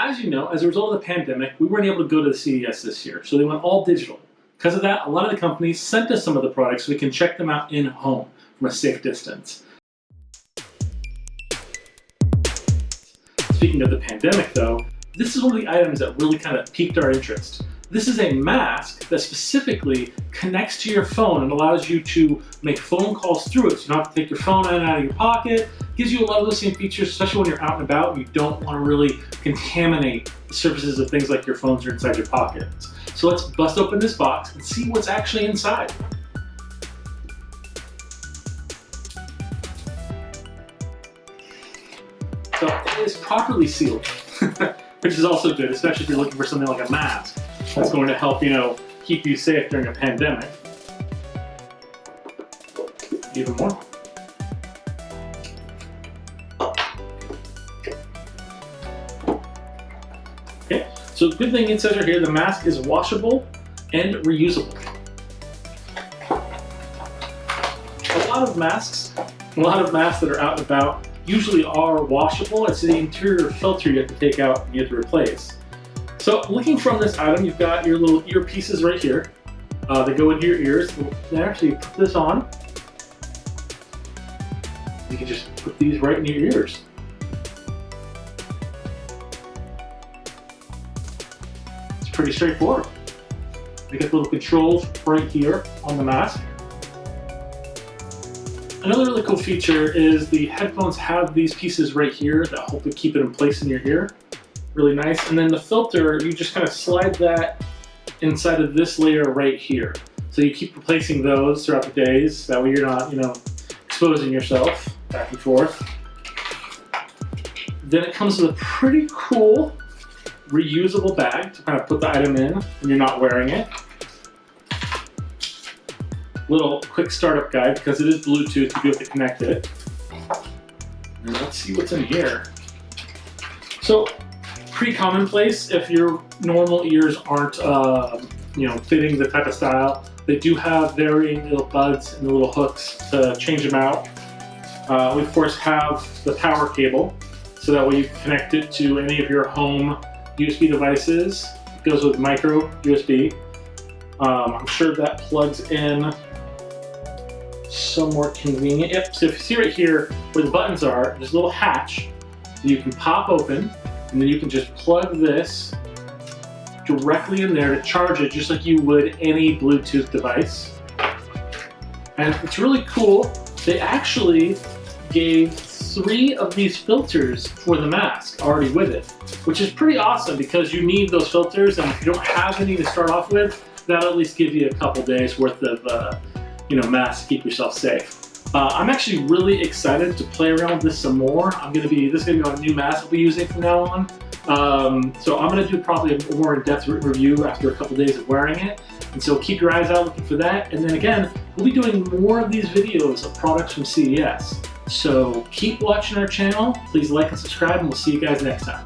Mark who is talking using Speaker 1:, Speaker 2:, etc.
Speaker 1: As you know, as a result of the pandemic, we weren't able to go to the CES this year, so they went all digital. Because of that, a lot of the companies sent us some of the products so we can check them out in home from a safe distance. Speaking of the pandemic though, this is one of the items that really kind of piqued our interest. This is a mask that specifically connects to your phone and allows you to make phone calls through it. So you don't have to take your phone in and out of your pocket. Gives you a lot of those same features, especially when you're out and about and you don't want to really contaminate the surfaces of things like your phones are inside your pockets. So let's bust open this box and see what's actually inside. So it is properly sealed, which is also good, especially if you're looking for something like a mask that's going to help, keep you safe during a pandemic. Even more. Okay, so the good thing it says right here, the mask is washable and reusable. A lot of masks that are out and about usually are washable. It's the interior filter you have to take out and you have to replace. So looking from this item, you've got your little earpieces right here. They go into your ears there, so you put this on. You can just put these right in your ears. It's pretty straightforward. You get the little controls right here on the mask. Another really cool feature is the headphones have these pieces right here that hopefully keep it in place in your ear. Really nice. And then the filter, you just kind of slide that inside of this layer right here. So you keep replacing those throughout the days. That way you're not, exposing yourself back and forth. Then it comes with a pretty cool reusable bag to kind of put the item in when you're not wearing it. Little quick startup guide because it is Bluetooth, you do have to connect it. And let's see what's in here. So, pretty commonplace if your normal ears aren't, fitting the type of style. They do have varying little buds and the little hooks to change them out. We of course have the power cable, so that way you can connect it to any of your home USB devices. It goes with micro USB. I'm sure that plugs in somewhat convenient. Yep, so if you see right here where the buttons are, there's a little hatch that you can pop open, and then you can just plug this directly in there to charge it just like you would any Bluetooth device. And it's really cool. They actually gave 3 of these filters for the mask already with it, which is pretty awesome because you need those filters, and if you don't have any to start off with, that'll at least give you a couple days worth of masks to keep yourself safe. I'm actually really excited to play around with this some more. This is gonna be a new mask we'll be using from now on. So I'm gonna do probably a more in-depth review after a couple days of wearing it. And so keep your eyes out looking for that. And then again, we'll be doing more of these videos of products from CES. So keep watching our channel. Please like and subscribe, and we'll see you guys next time.